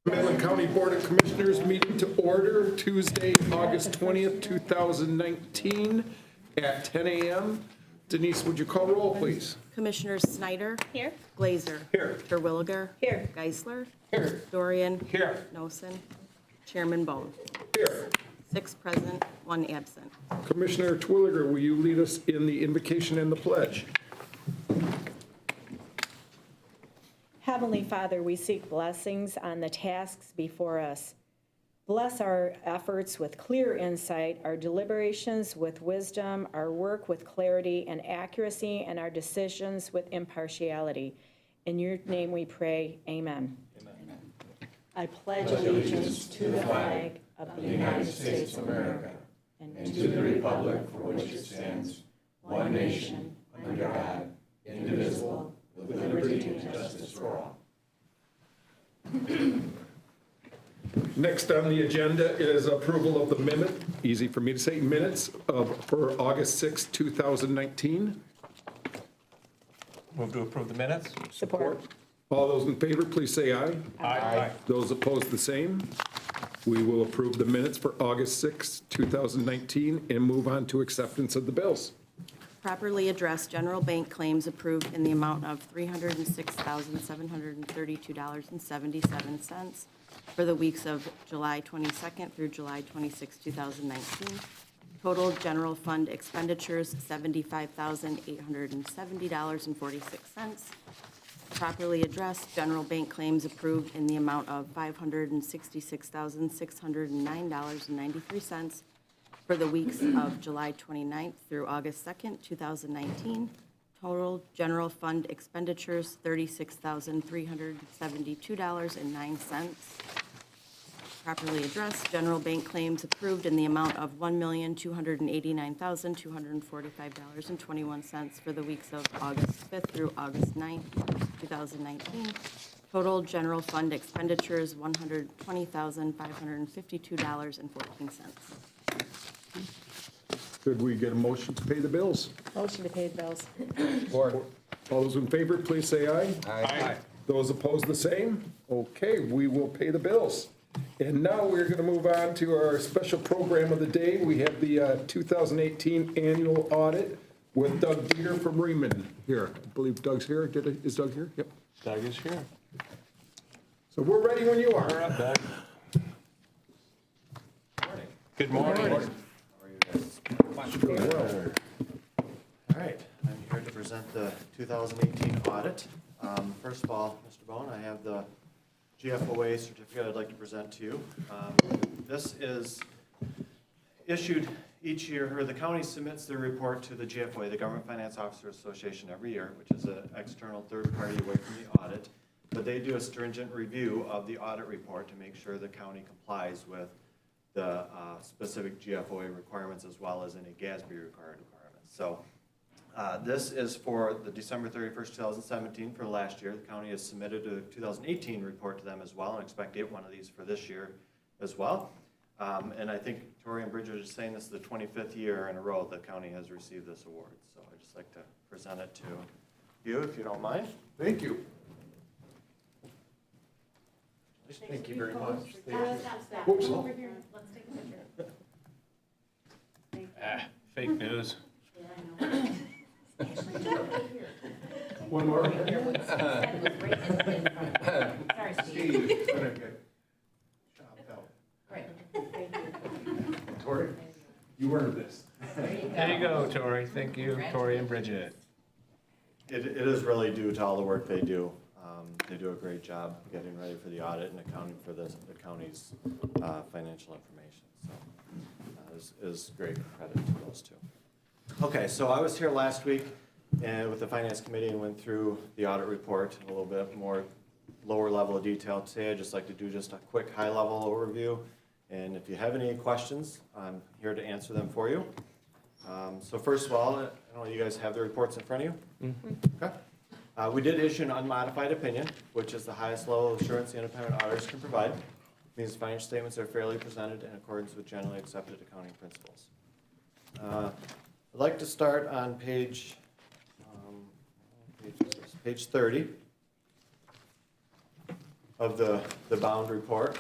Midland County Board of Commissioners meeting to order Tuesday, August 20th, 2019 at 10 a.m. Denise, would you call roll, please? Commissioners Snyder. Here. Glazer. Here. Terwilliger. Here. Geisler. Here. Dorian. Here. Nosen. Chairman Bone. Here. 6 present, 1 absent. Commissioner Twilliger, will you lead us in the invocation and the pledge? Heavenly Father, we seek blessings on the tasks before us. Bless our efforts with clear insight, our deliberations with wisdom, our work with clarity and accuracy, and our decisions with impartiality. In your name we pray, amen. Amen. I pledge allegiance to the flag of the United States of America and to the republic for which it stands, one nation, under God, indivisible, with liberty and justice for all. Next on the agenda is approval of the minute, easy for me to say, minutes for August 6, 2019. Move to approve the minutes. Support. All those in favor, please say aye. Aye. Those opposed, the same. We will approve the minutes for August 6, 2019, and move on to acceptance of the bills. Properly addressed general bank claims approved in the amount of $306,732.77 for the weeks of July 22nd through July 26, 2019. Total general fund expenditures, $75,870.46. Properly addressed general bank claims approved in the amount of $566,609.93 for the weeks of July 29th through August 2nd, 2019. Total general fund expenditures, $36,372.09. Properly addressed general bank claims approved in the amount of $1,289,245.21 for the weeks of August 5th through August 9th, 2019. Total general fund expenditures, $120,552.14. Could we get a motion to pay the bills? Motion to pay the bills. All those in favor, please say aye. Aye. Those opposed, the same. Okay, we will pay the bills. And now we're going to move on to our special program of the day. We have the 2018 annual audit with Doug Dieter from Reman here. I believe Doug's here. Is Doug here? Yep. Doug is here. So we're ready when you You're are. up, Doug. Good morning. Doing well. All right, I'm here to present the 2018 audit. First of all, Mr. Bone, I have the GFOA certificate I'd like to present to you. This is issued each year, or the county submits their report to the GFOA, the Government Finance Officers Association, every year, which is an external third party away from the audit. But they do a stringent review of the audit report to make sure the county complies with the specific GFOA requirements as well as any GASB required requirements. So this is for the December 31st, 2017 for last year. The county has submitted a 2018 report to them as well and expect to get one of these for this year as well. And I think Tori and Bridget are just saying this is the 25th year in a row the county has received this award. So I'd just like to present it to you if you don't mind. Thank you. Thank you very much. Whoops. Over here, let's take a picture. Fake news. One more. Sorry, Steve. Right. Tori, you earned this. There you go, Tori. Thank you, Tori and Bridget. It is really due to all the work they do. They do a great job getting ready for the audit and accounting for the county's financial information. So is great credit to those two. Okay, so I was here last week and with the Finance Committee and went through the audit report in a little bit more lower level of detail. Today I'd just like to do just a quick high level overview. And if you have any questions, I'm here to answer them for you. So first of all, I don't know, you guys have the reports in front of you? Mm-hmm. Okay. We did issue an unmodified opinion, which is the highest level of assurance the independent auditors can provide. It means financial statements are fairly presented in accordance with generally accepted accounting principles. I'd like to start on page 30. of the bound report.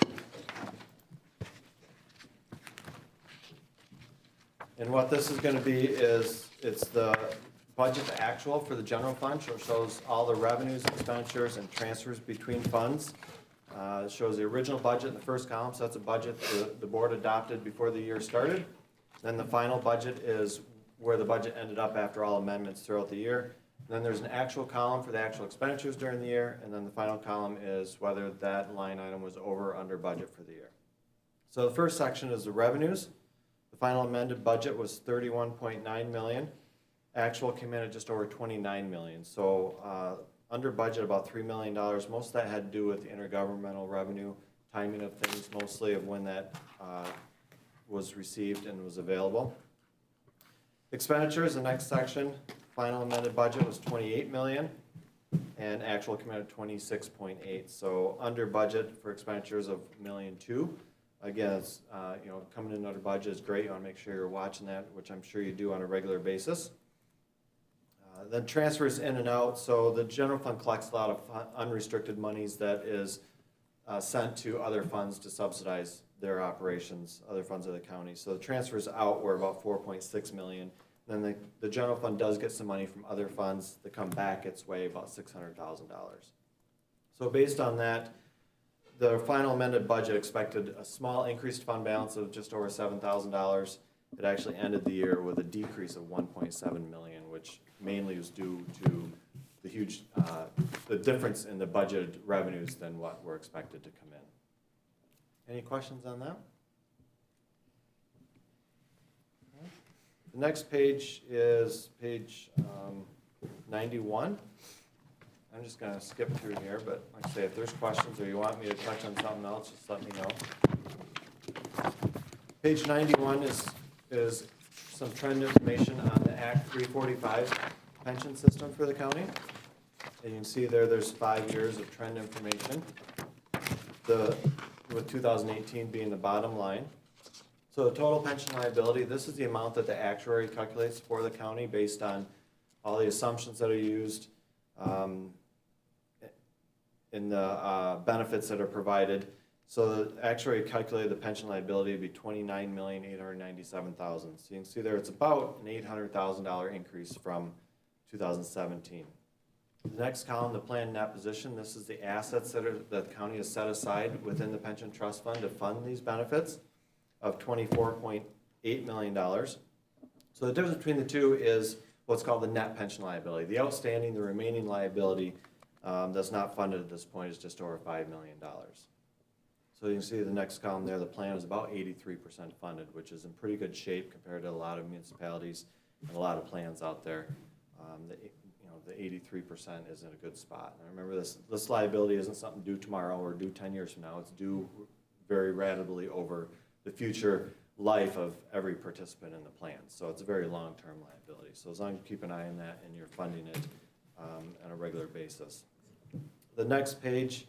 And what this is going to be is, it's the budget to actual for the general fund, so it shows all the revenues, expenditures, and transfers between funds. It shows the original budget in the first column, so that's a budget the board adopted before the year started. Then the final budget is where the budget ended up after all amendments throughout the year. And then there's an actual column for the actual expenditures during the year, and then the final column is whether that line item was over or under budget for the year. So the first section is the revenues. The final amended budget was $31.9 million. Actual came in at just over $29 million. So under budget about $3 million. Most of that had to do with the intergovernmental revenue, timing of things, mostly of when that was received and was available. Expenditures, the next section, final amended budget was $28 million, and actual came in at $26.8. So under budget for expenditures of $1.2 million. Again, it's, coming in under budget is great. You want to make sure you're watching that, which I'm sure you do on a regular basis. Then transfers in and out. So the general fund collects a lot of unrestricted monies that is sent to other funds to subsidize their operations, other funds of the county. So the transfers out were about $4.6 million. Then the general fund does get some money from other funds that come back its way, about $600,000. So based on that, the final amended budget expected a small increased fund balance of just over $7,000. It actually ended the year with a decrease of $1.7 million, which mainly was due to the huge, the difference in the budgeted revenues than what were expected to come in. Any questions on that? The next page is page 91. I'm just going to skip through here, but like I say, if there's questions or you want me to touch on something else, just let me know. Page 91 is some trend information on the Act 345 pension system for the county. And you can see there's 5 years of trend information, with 2018 being the bottom line. So the total pension liability, this is the amount that the actuary calculates for the county based on all the assumptions that are used in the benefits that are provided. So the actuary calculated the pension liability to be $29,897,000. So you can see there it's about an $800,000 increase from 2017. The next column, the planned net position, this is the assets that the county has set aside within the pension trust fund to fund these benefits of $24.8 million. So the difference between the two is what's called the net pension liability. The outstanding, the remaining liability that's not funded at this point is just over $5 million. So you can see the next column there, the plan is about 83% funded, which is in pretty good shape compared to a lot of municipalities and a lot of plans out there. The 83% is in a good spot. And remember, this liability isn't something due tomorrow or due 10 years from now. It's due very ratably over the future life of every participant in the plan. So it's a very long-term liability. So as long as you keep an eye on that and you're funding it on a regular basis. The next page,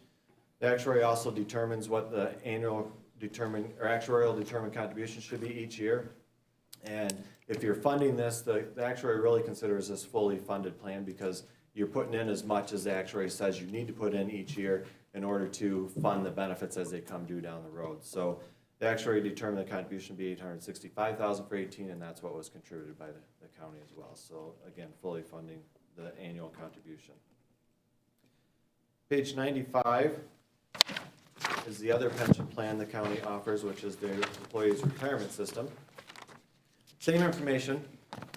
the actuary also determines what the actuarial determined contribution should be each year. And if you're funding this, the actuary really considers this fully funded plan because you're putting in as much as the actuary says you need to put in each year in order to fund the benefits as they come due down the road. So the actuary determined the contribution to be $865,000 for 18, and that's what was contributed by the county as well. So again, fully funding the annual contribution. Page 95 is the other pension plan the county offers, which is their employees' retirement system. Same information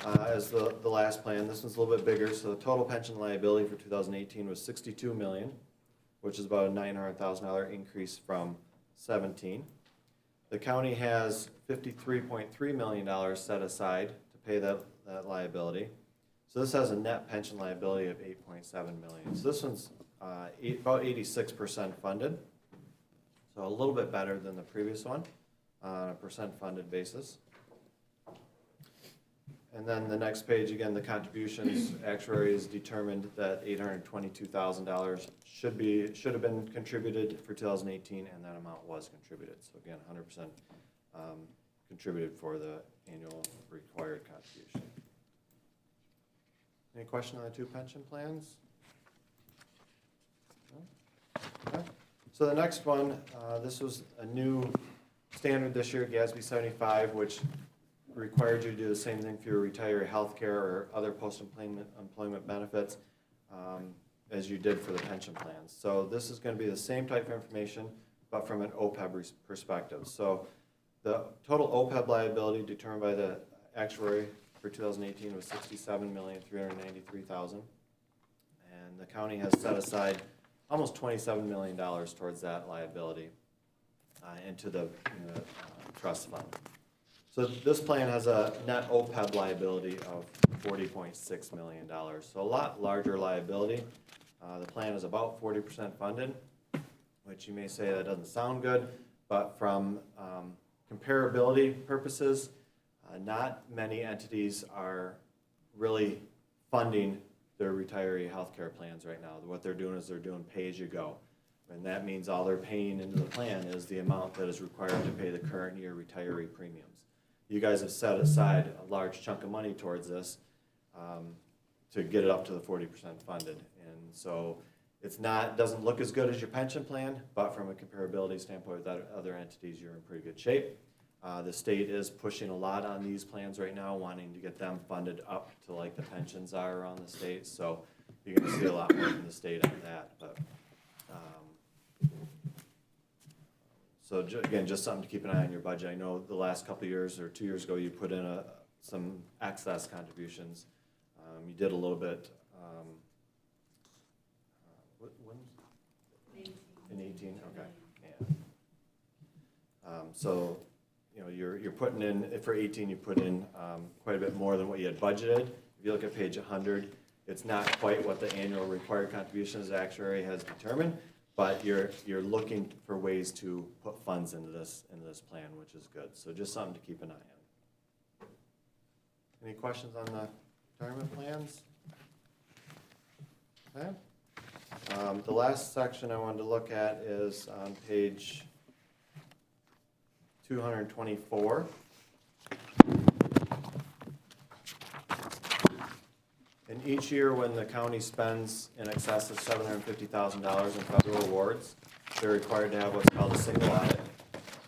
as the last plan. This one's a little bit bigger. So the total pension liability for 2018 was $62 million, which is about a $900,000 increase from 17. The county has $53.3 million set aside to pay that liability. So this has a net pension liability of $8.7 million. So this one's about 86% funded. So a little bit better than the previous one on a percent funded basis. And then the next page, again, the contributions, actuaries determined that $822,000 should have been contributed for 2018, and that amount was contributed. So again, 100% contributed for the annual required contribution. Any question on the two pension plans? No? Okay. So the next one, this was a new standard this year, GASB 75, which required you to do the same thing for your retiree health care or other post-employment benefits as you did for the pension plans. So this is going to be the same type of information, but from an OPEB perspective. So the total OPEB liability determined by the actuary for 2018 was $67,393,000. And the county has set aside almost $27 million towards that liability into the trust fund. So this plan has a net OPEB liability of $40.6 million. So a lot larger liability. The plan is about 40% funded, which you may say that doesn't sound good, but from comparability purposes, not many entities are really funding their retiree health care plans right now. What they're doing is they're doing pay-as-you-go. And that means all they're paying into the plan is the amount that is required to pay the current year retiree premiums. You guys have set aside a large chunk of money towards this to get it up to the 40% funded. And so it's not, doesn't look as good as your pension plan, but from a comparability standpoint with other entities, you're in pretty good shape. The state is pushing a lot on these plans right now, wanting to get them funded up to like the pensions are around the state. So you're going to see a lot more from the state on that. But so again, just something to keep an eye on your budget. I know the last couple of years or 2 years ago, you put in some excess contributions. You did a little bit. When? In 18. Okay. Yeah. So you know you're putting in for 18. You put in quite a bit more than what you had budgeted. If you look at page 100, it's not quite what the annual required contributions actuary has determined. But you're looking for ways to put funds into this plan, which is good. So just something to keep an eye on. Any questions on the retirement plans? Okay. The last section I wanted to look at is on page 224. And each year when the county spends in excess of $750,000 in federal awards, they're required to have what's called a single audit.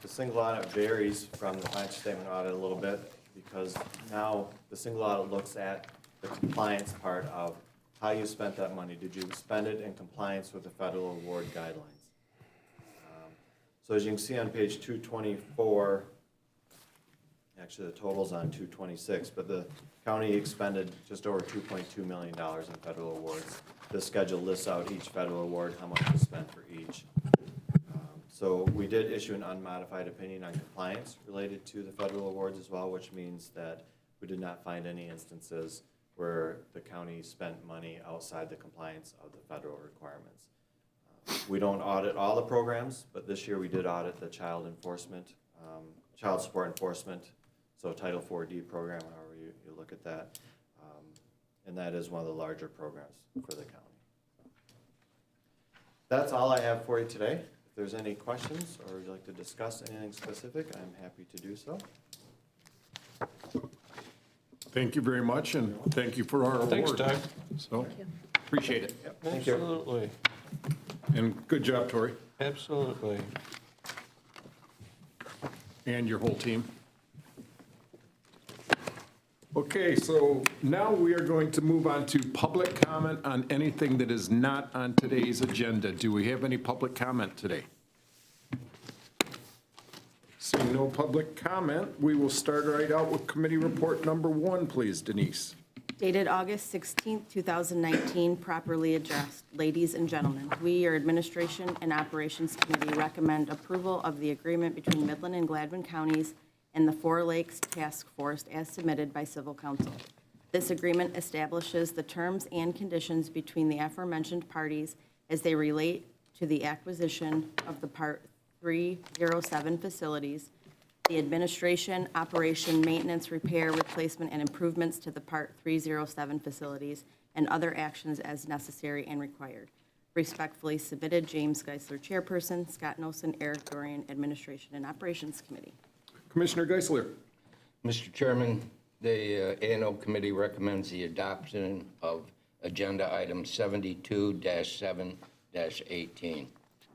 The single audit varies from the financial statement audit a little bit because now the single audit looks at the compliance part of how you spent that money. Did you spend it in compliance with the federal award guidelines? So as you can see on page 224, actually the total's on 226, but the county expended just over $2.2 million in federal awards. This schedule lists out each federal award, how much was spent for each. So we did issue an unmodified opinion on compliance related to the federal awards as well, which means that we did not find any instances where the county spent money outside the compliance of the federal requirements. We don't audit all the programs, but this year we did audit the child support enforcement, so Title 4D program, however you look at that. And that is one of the larger programs for the county. That's all I have for you today. If there's any questions or you'd like to discuss anything specific, I'm happy to do so. Thank you very much, and thank you for our award. Thanks, Doug. So, appreciate it. Yep, thank you. Absolutely, And good job, Tori, absolutely. and your whole team. Okay, so now we are going to move on to public comment on anything that is not on today's agenda. Do we have any public comment today? Seeing no public comment, we will start right out with committee report number 1, please, Denise. Dated August 16th, 2019, properly addressed. Ladies and gentlemen, we, your Administration and Operations Committee, recommend approval of the agreement between Midland and Gladwin Counties and the Four Lakes Task Force as submitted by Civil Council. This agreement establishes the terms and conditions between the aforementioned parties as they relate to the acquisition of the Part 307 facilities, the administration, operation, maintenance, repair, replacement, and improvements to the Part 307 facilities, and other actions as necessary and required. Respectfully submitted, James Geisler, Chairperson, Scott Noson, Eric Dorian, Administration and Operations Committee. Commissioner Geisler. Mr. Chairman, the A&O Committee recommends the adoption of Agenda Item 72-7-18.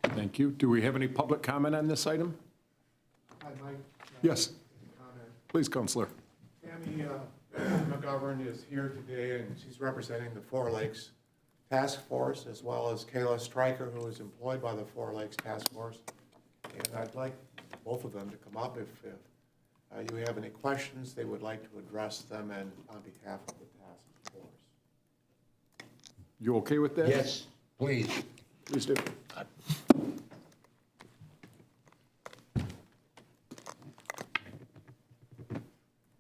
Thank you. Do we have any public comment on this item? I'd like Yes, to comment. please, Counselor. Tammy McGovern is here today, and she's representing the Four Lakes Task Force, as well as Kayla Stryker, who is employed by the Four Lakes Task Force. And I'd like both of them to come up if you have any questions they would like to address them and on behalf of the task force. You okay with that? Yes, please. Please do.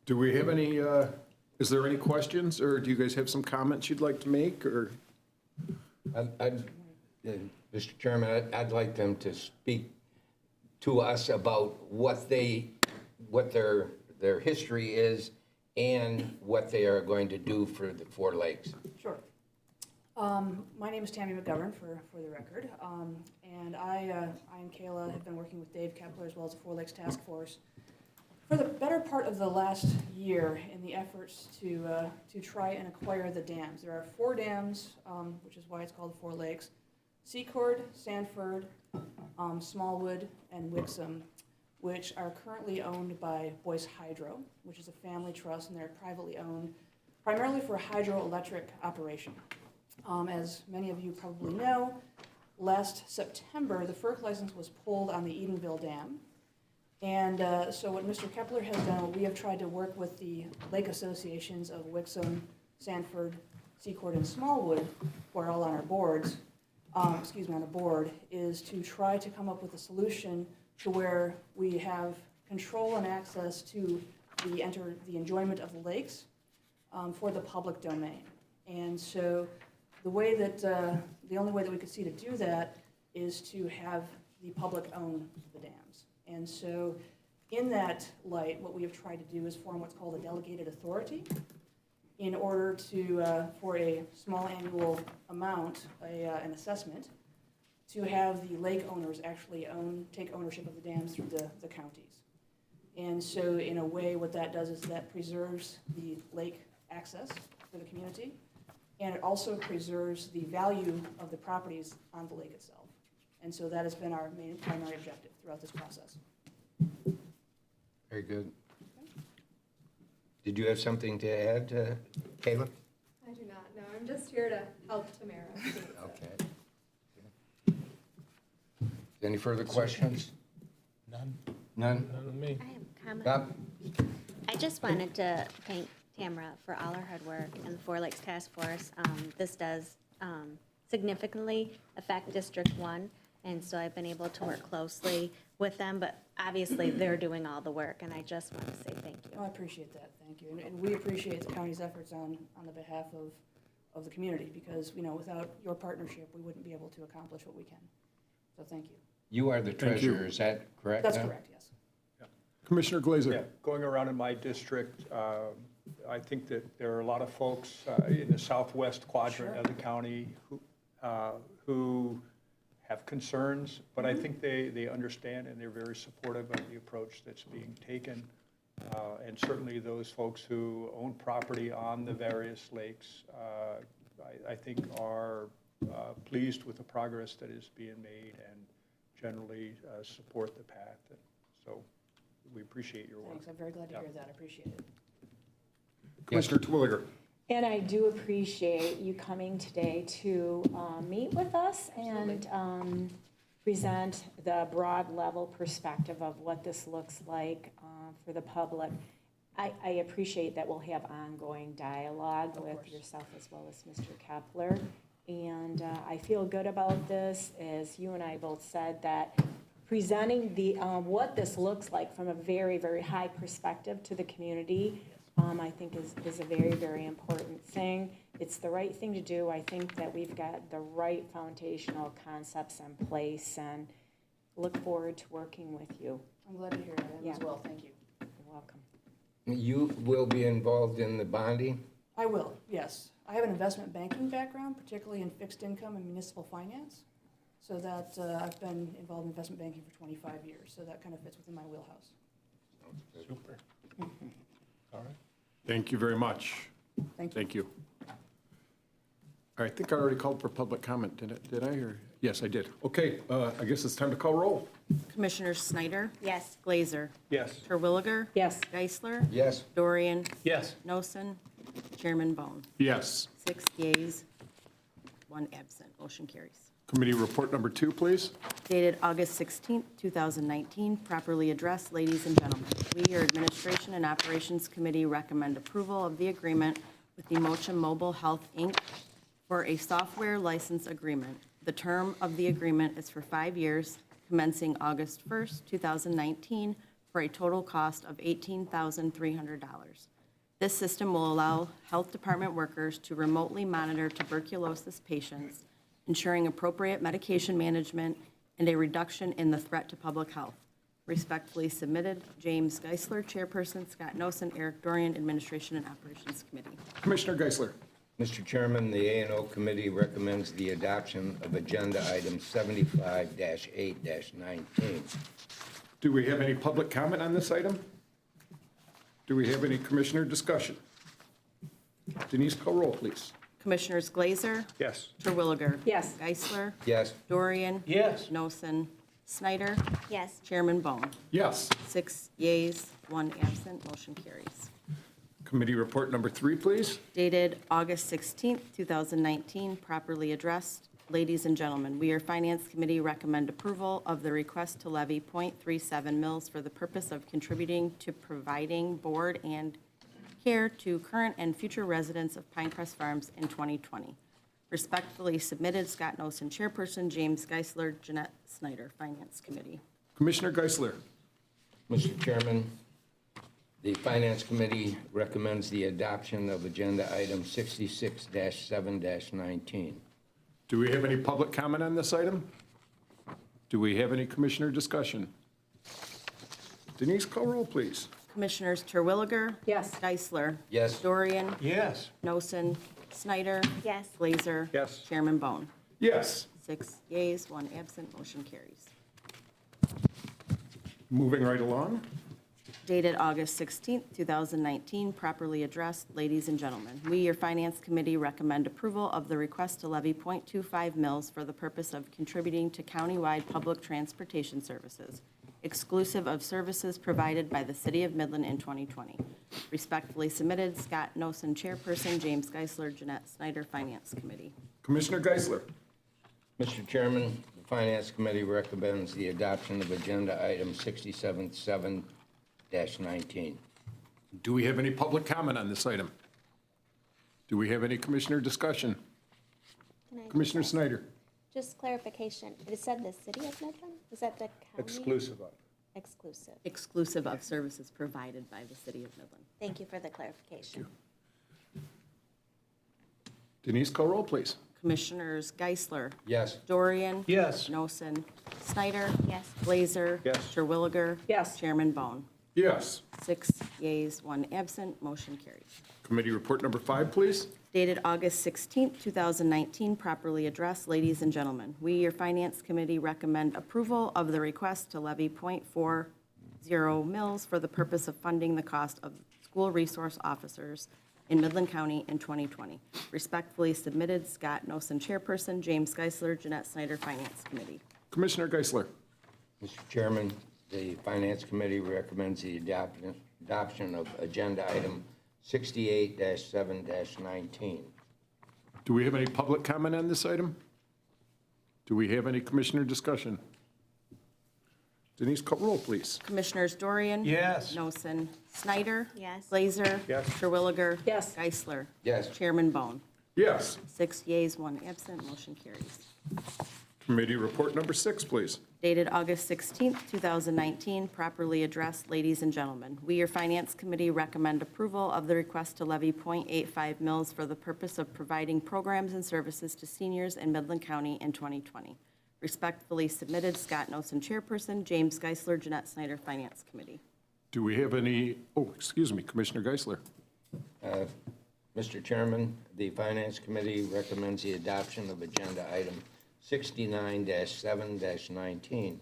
Do we have any, is there any questions, or do you guys have some comments you'd like to make, or? Mr. Chairman, I'd like them to speak to us about what their history is and what they are going to do for the Four Lakes. Sure. My name is Tammy McGovern, for the record. And I and Kayla have been working with Dave Kepler as well as the Four Lakes Task Force for the better part of the last year in the efforts to try and acquire the dams. There are 4 dams, which is why it's called the Four Lakes: Secord, Sanford, Smallwood, and Wixom, which are currently owned by Boyce Hydro, which is a family trust, and they're privately owned primarily for hydroelectric operation. As many of you probably know, last September, the FERC license was pulled on the Edenville Dam. And so what Mr. Kepler has done, we have tried to work with the lake associations of Wixom, Sanford, Secord, and Smallwood, who are all on our boards, on the board, is to try to come up with a solution to where we have control and access to the enjoyment of the lakes for the public domain. And so the way that, the only way that we could see to do that is to have the public own the dams. And so in that light, what we have tried to do is form what's called a delegated authority in order to, for a small annual amount, an assessment, to have the lake owners actually take ownership of the dams through the counties. And so in a way, what that does is that preserves the lake access for the community, and it also preserves the value of the properties on the lake itself. And so that has been our main primary objective throughout this process. Very good. Did you have something to add, Caleb? I do not, no, I'm just here to help Tamara. Okay. Any further questions? None. None? None of me. I have a comment. Bob? I just wanted to thank Tamara for all her hard work and the Four Lakes Task Force. This does significantly affect District 1, and so I've been able to work closely with them, but obviously they're doing all the work, and I just want to say thank you. Oh, I appreciate that, thank you. And we appreciate the county's efforts on the behalf of the community, because, without your partnership, we wouldn't be able to accomplish what we can. So thank you. You are the Thank you. treasurer, is that correct? That's now? correct, yes. Commissioner Glazer? Yeah, going around in my district, I think that there are a lot of folks in the southwest quadrant of the county who have concerns, but I think they understand and they're very supportive of the approach that's being taken. And certainly those folks who own property on the various lakes, I think are pleased with the progress that is being made and generally support the path. And so we appreciate your work. Thanks, I'm very glad to hear that, I appreciate it. Commissioner Twilliger? And I do appreciate you coming today to meet with us and present the broad level perspective of what this looks like for the public. I appreciate that we'll have ongoing dialogue with yourself as well as Mr. Kepler. And I feel good about this, as you and I both said, that presenting the what this looks like from a very, very high perspective to the community, I think is a very, very important thing. It's the right thing to do. I think that we've got the right foundational concepts in place, and look forward to working with you. I'm glad to hear that as well, thank you. You're welcome. You will be involved in the bonding? I will, yes. I have an investment banking background, particularly in fixed income and municipal finance. So that I've been involved in investment banking for 25 years, so that kind of fits within my wheelhouse. Super. All right. Thank you very much. Thank you. Thank you. I think I already called for public comment, did I, or? Yes, I did. Okay, I guess it's time to call roll. Commissioners Snyder? Yes. Glazer? Yes. Terwilliger? Yes. Geisler? Yes. Dorian? Yes. Noson? Chairman Bone? Yes. 6 yeas, 1 absent. Motion carries. Committee report number 2, please. Dated August 16th, 2019, properly addressed, ladies and gentlemen. We, your Administration and Operations Committee, recommend approval of the agreement with Emotion Mobile Health, Inc. for a software license agreement. The term of the agreement is for 5 years, commencing August 1st, 2019, for a total cost of $18,300. This system will allow health department workers to remotely monitor tuberculosis patients, ensuring appropriate medication management and a reduction in the threat to public health. Respectfully submitted, James Geisler, Chairperson, Scott Noson, Eric Dorian, Administration and Operations Committee. Commissioner Geisler. Mr. Chairman, the A&O Committee recommends the adoption of Agenda Item 75-8-19. Do we have any public comment on this item? Do we have any commissioner discussion? Denise, call roll, please. Commissioners Glazer, Yes. Terwilliger. Yes. Geisler, Yes. Dorian. Yes. Noson, Snyder, Yes. Chairman Bone. Yes. 6 yeas, 1 absent, motion carries. Committee report number 3, please. Dated August 16th, 2019, properly addressed. Ladies and gentlemen, we, your Finance Committee, recommend approval of the request to levy .37 mils for the purpose of contributing to providing board and care to current and future residents of Pinecrest Farms in 2020. Respectfully submitted, Scott Noson, Chairperson, James Geisler, Jeanette Snyder, Finance Committee. Commissioner Geisler. Mr. Chairman, the Finance Committee recommends the adoption of Agenda Item 66-7-19. Do we have any public comment on this item? Do we have any commissioner discussion? Denise, call roll, please. Commissioners Terwilliger. Yes. Geisler. Yes. Dorian. Yes. Noson, Snyder. Yes. Glazer. Yes. Chairman Bone. Yes. 6 yeas, 1 absent, motion carries. Moving right along. Dated August 16th, 2019, properly addressed, ladies and gentlemen. We, your Finance Committee, recommend approval of the request to levy .25 mils for the purpose of contributing to countywide public transportation services, exclusive of services provided by the City of Midland in 2020. Respectfully submitted, Scott Noson, Chairperson, James Geisler, Jeanette Snyder, Finance Committee. Commissioner Geisler. Mr. Chairman, the Finance Committee recommends the adoption of Agenda Item 67-7-19. Do we have any public comment on this item? Do we have any commissioner discussion? Can I just Commissioner ask- Snyder. Just clarification, it said the city of Midland? Is that the county? Exclusive of. Exclusive. Exclusive of services provided by the City of Midland. Thank you for the clarification. Denise, call roll, please. Commissioners Geisler. Yes. Dorian. Yes. Noson, Snyder. Yes. Glazer. Yes. Terwilliger. Yes. Chairman Bone. Yes. 6 yeas, 1 absent, motion carries. Committee report number 5, please. Dated August 16th, 2019, properly addressed, ladies and gentlemen. We, your Finance Committee, recommend approval of the request to levy .40 mils for the purpose of funding the cost of school resource officers in Midland County in 2020. Respectfully submitted, Scott Noson, Chairperson, James Geisler, Jeanette Snyder, Finance Committee. Commissioner Geisler. Mr. Chairman, the Finance Committee recommends the adoption of Agenda Item 68-7-19. Do we have any public comment on this item? Do we have any commissioner discussion? Denise, call roll, please. Commissioners Dorian. Yes. Noson, Snyder. Yes. Glazer. Yes. Terwilliger. Yes. Geisler. Yes. Chairman Bone. Yes. 6 yeas, 1 absent, motion carries. Committee report number 6, please. Dated August 16th, 2019, properly addressed, ladies and gentlemen. We, your Finance Committee, recommend approval of the request to levy .85 mils for the purpose of providing programs and services to seniors in Midland County in 2020. Respectfully submitted, Scott Noson, Chairperson, James Geisler, Jeanette Snyder, Finance Committee. Do we have any, excuse me, Commissioner Geisler. Mr. Chairman, the Finance Committee recommends the adoption of Agenda Item 69-7-19.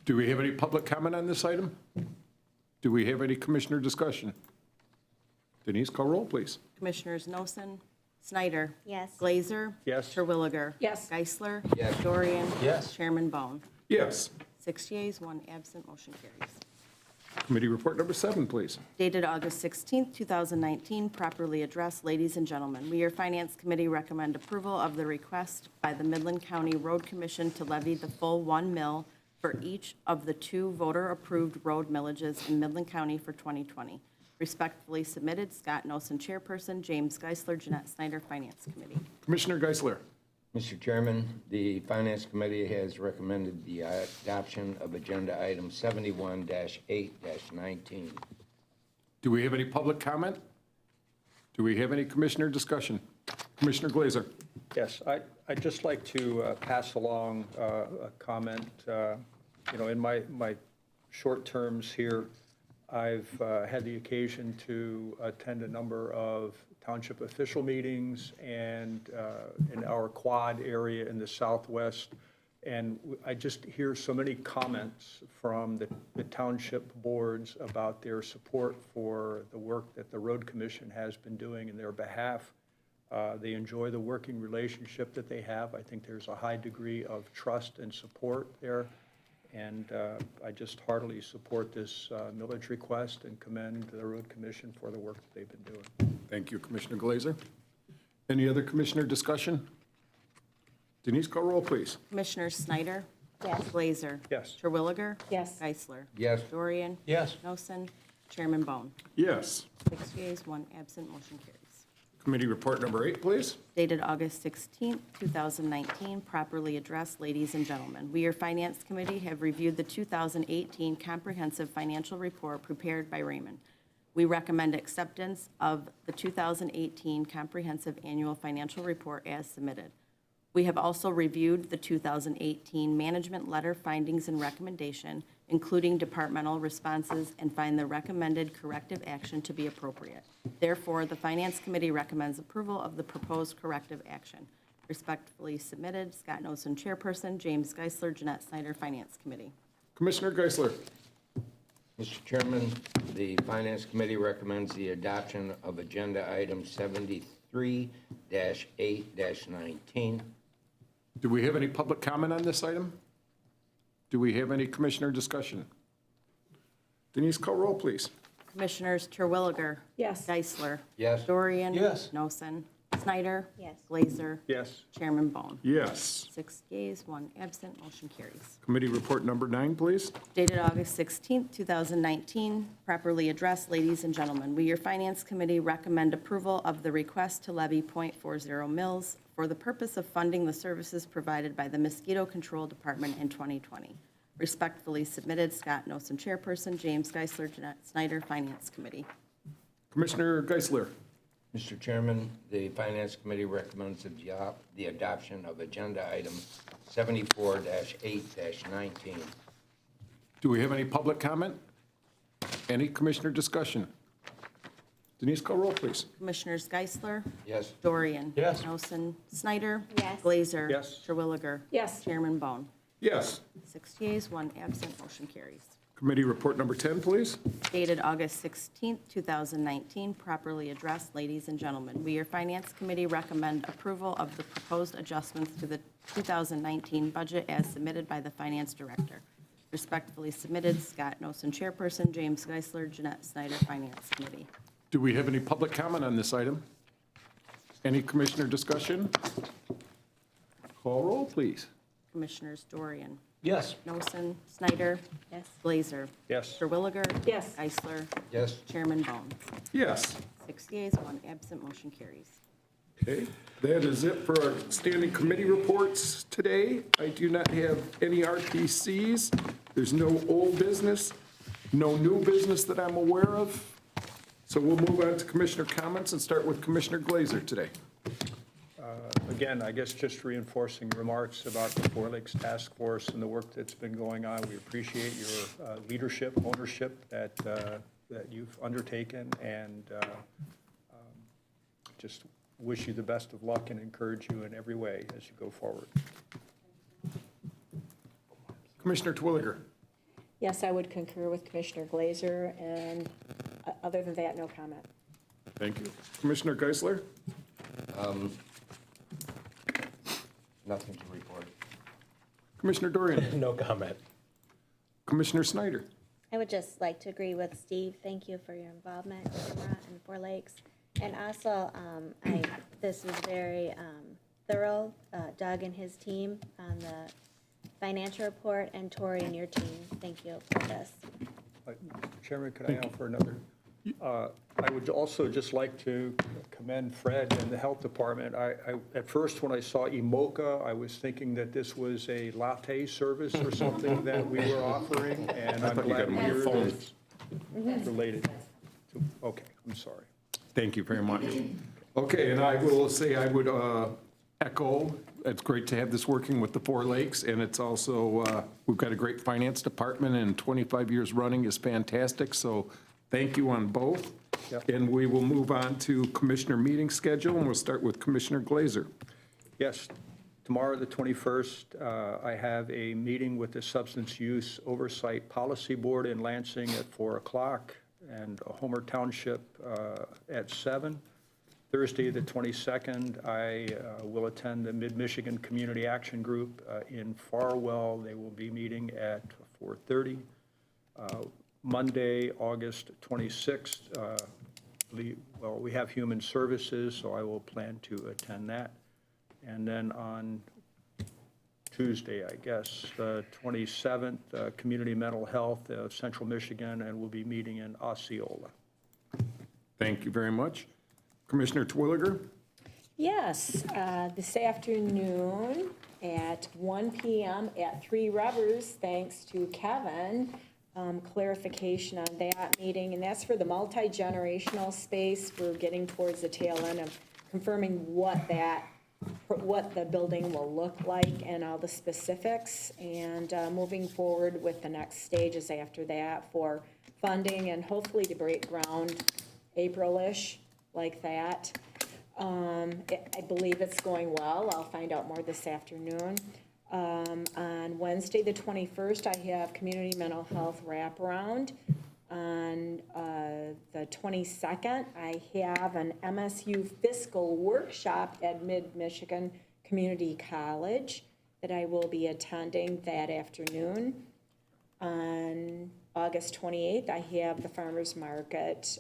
Do we have any public comment on this item? Do we have any commissioner discussion? Denise, call roll, please. Commissioners Noson, Snyder. Yes. Glazer. Yes. Terwilliger. Yes. Geisler. Yes. Dorian. Yes. Chairman Bone. Yes. 6 yeas, 1 absent, motion carries. Committee report number 7, please. Dated August 16th, 2019, properly addressed, ladies and gentlemen. We, your Finance Committee, recommend approval of the request by the Midland County Road Commission to levy the full 1 mil for each of the 2 voter-approved road millages in Midland County for 2020. Respectfully submitted, Scott Noson, Chairperson, James Geisler, Jeanette Snyder, Finance Committee. Commissioner Geisler. Mr. Chairman, the Finance Committee has recommended the adoption of Agenda Item 71-8-19. Do we have any public comment? Do we have any commissioner discussion? Commissioner Glazer. Yes, I'd just like to pass along a comment. In my short terms here, I've had the occasion to attend a number of township official meetings and in our quad area in the southwest. And I just hear so many comments from the township boards about their support for the work that the Road Commission has been doing in their behalf. They enjoy the working relationship that they have. I think there's a high degree of trust and support there. And I just heartily support this millage request and commend the Road Commission for the work that they've been doing. Thank you, Commissioner Glazer. Any other commissioner discussion? Denise, call roll, please. Commissioners Snyder. Yes. Glazer. Yes. Terwilliger. Yes. Geisler. Yes. Dorian. Yes. Noson. Chairman Bone. Yes. 6 yeas, 1 absent, motion carries. Committee report number 8, please. Dated August 16th, 2019, properly addressed, ladies and gentlemen. We, your Finance Committee, have reviewed the 2018 Comprehensive Financial Report prepared by Raymond. We recommend acceptance of the 2018 Comprehensive Annual Financial Report as submitted. We have also reviewed the 2018 Management Letter Findings and Recommendation, including departmental responses, and find the recommended corrective action to be appropriate. Therefore, the Finance Committee recommends approval of the proposed corrective action. Respectfully submitted, Scott Noson, Chairperson, James Geisler, Jeanette Snyder, Finance Committee. Commissioner Geisler. Mr. Chairman, the Finance Committee recommends the adoption of Agenda Item 73-8-19. Do we have any public comment on this item? Do we have any commissioner discussion? Denise, call roll, please. Commissioners Terwilliger. Yes. Geisler. Yes. Dorian. Yes. Noson. Snyder. Yes. Glazer. Yes. Chairman Bone. Yes. 6 yeas, 1 absent, motion carries. Committee report number 9, please. Dated August 16th, 2019, properly addressed, ladies and gentlemen. We, your Finance Committee, recommend approval of the request to levy .40 mils for the purpose of funding the services provided by the Mosquito Control Department in 2020. Respectfully submitted, Scott Noson, Chairperson, James Geisler, Jeanette Snyder, Finance Committee. Commissioner Geisler. Mr. Chairman, the Finance Committee recommends the adoption of Agenda Item 74-8-19. Do we have any public comment? Any commissioner discussion? Denise, call roll, please. Commissioners Geisler. Yes. Dorian. Yes. Noson. Snyder. Yes. Glazer. Yes. Terwilliger. Yes. Chairman Bone. Yes. 6 yeas, 1 absent, motion carries. Committee report number 10, please. Dated August 16th, 2019, properly addressed, ladies and gentlemen. We, your Finance Committee, recommend approval of the proposed adjustments to the 2019 budget as submitted by the Finance Director. Respectfully submitted, Scott Noson, Chairperson, James Geisler, Jeanette Snyder, Finance Committee. Do we have any public comment on this item? Any commissioner discussion? Call roll, please. Commissioners Dorian. Yes. Noson. Snyder. Yes. Glazer. Yes. Terwilliger. Yes. Geisler. Yes. Chairman Bone. Yes. 6 yeas, 1 absent, motion carries. Okay, that is it for our standing committee reports today. I do not have any RPCs. There's no old business, no new business that I'm aware of. So we'll move on to commissioner comments and start with Commissioner Glazer today. Again, I guess just reinforcing remarks about the Four Lakes Task Force and the work that's been going on. We appreciate your leadership, ownership that you've undertaken, and just wish you the best of luck and encourage you in every way as you go forward. Commissioner Terwilliger. Yes, I would concur with Commissioner Glazer, and other than that, no comment. Thank you. Commissioner Geisler. Nothing to report. Commissioner Dorian, No comment. Commissioner Snyder. I would just like to agree with Steve. Thank you for your involvement, Tamara, and Four Lakes. And also, this was very thorough. Doug and his team on the financial report, and Tori and your team, thank you for this. Chairman, could I offer another? I would also just like to commend Fred and the Health Department. At first, when I saw Emoca, I was thinking that this was a latte service or something that we were offering, and I'm thought you got glad to them on hear that phones. it's related to, okay, I'm sorry. Thank you very much. Okay, and I will say I would echo, it's great to have this working with the Four Lakes, and it's also, we've got a great finance department, and 25 years running is fantastic, so thank you on both. Yep. And we will move on to commissioner meeting schedule, and we'll start with Commissioner Glazer. Yes, tomorrow, the 21st, I have a meeting with the Substance Use Oversight Policy Board in Lansing at 4 o'clock, and Homer Township at 7. Thursday, the 22nd, I will attend the Mid-Michigan Community Action Group in Farwell. They will be meeting at 4:30. Monday, August 26th, we have Human Services, so I will plan to attend that. And then on Tuesday, I guess, the 27th, Community Mental Health of Central Michigan, and we'll be meeting in Osceola. Thank you very much. Commissioner Twilliger? Yes, this afternoon at 1 PM at Three Rivers, thanks to Kevin, clarification on that meeting, and that's for the multi-generational space. We're getting towards the tail end of confirming what the building will look like and all the specifics, and moving forward with the next stages after that for funding and hopefully to break ground April-ish, like that. I believe it's going well. I'll find out more this afternoon. On Wednesday, the 21st, I have Community Mental Health Wraparound. On the 22nd, I have an MSU Fiscal Workshop at Mid-Michigan Community College that I will be attending that afternoon. On August 28th, I have the Farmers Market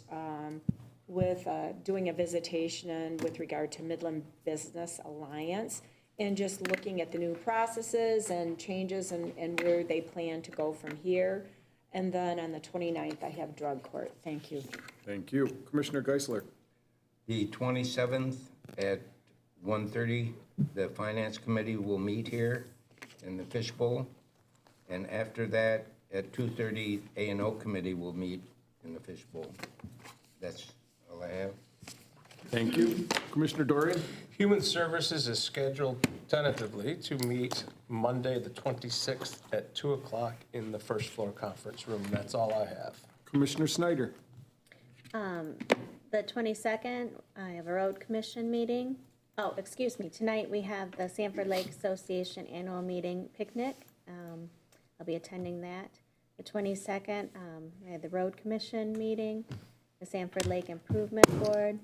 with doing a visitation with regard to Midland Business Alliance, and just looking at the new processes and changes and where they plan to go from here. And then on the 29th, I have drug court. Thank you. Thank you. Commissioner Geisler? The 27th at 1:30, the Finance Committee will meet here in the Fishbowl. And after that, at 2:30, A&O Committee will meet in the Fishbowl. That's all I have. Thank you. Commissioner Dorian? Human Services is scheduled tentatively to meet Monday, the 26th at 2 o'clock in the first floor conference room. That's all I have. Commissioner Snyder? The 22nd, I have a road commission meeting. Oh, excuse me, tonight we have the Sanford Lake Association annual meeting picnic. I'll be attending that. The 22nd, I have the road commission meeting, the Sanford Lake Improvement Board.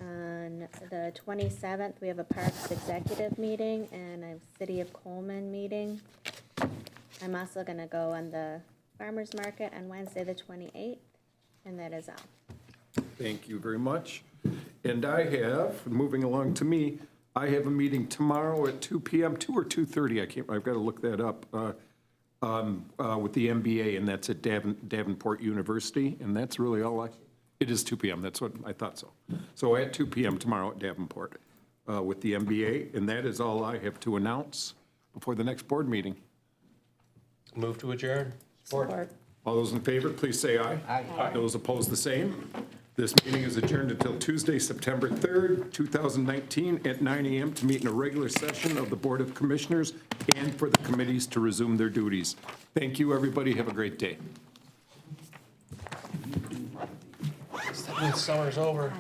On the 27th, we have a Parks Executive meeting and a City of Coleman meeting. I'm also going to go on the Farmers Market on Wednesday, the 28th, and that is all. Thank you very much. And I have, moving along to me, I have a meeting tomorrow at 2 PM, 2 or 2:30, I've got to look that up, with the MBA, and that's at Davenport University, and that's really all it is 2 PM, that's what I thought so. So at 2 PM tomorrow at Davenport with the MBA, and that is all I have to announce before the next board meeting. Move to adjourn. Support. All those in favor, please say aye. Aye. Those opposed, the same. This meeting is adjourned until Tuesday, September 3rd, 2019, at 9 AM to meet in a regular session of the Board of Commissioners and for the committees to resume their duties. Thank you, everybody. Have a great day. Summer's over.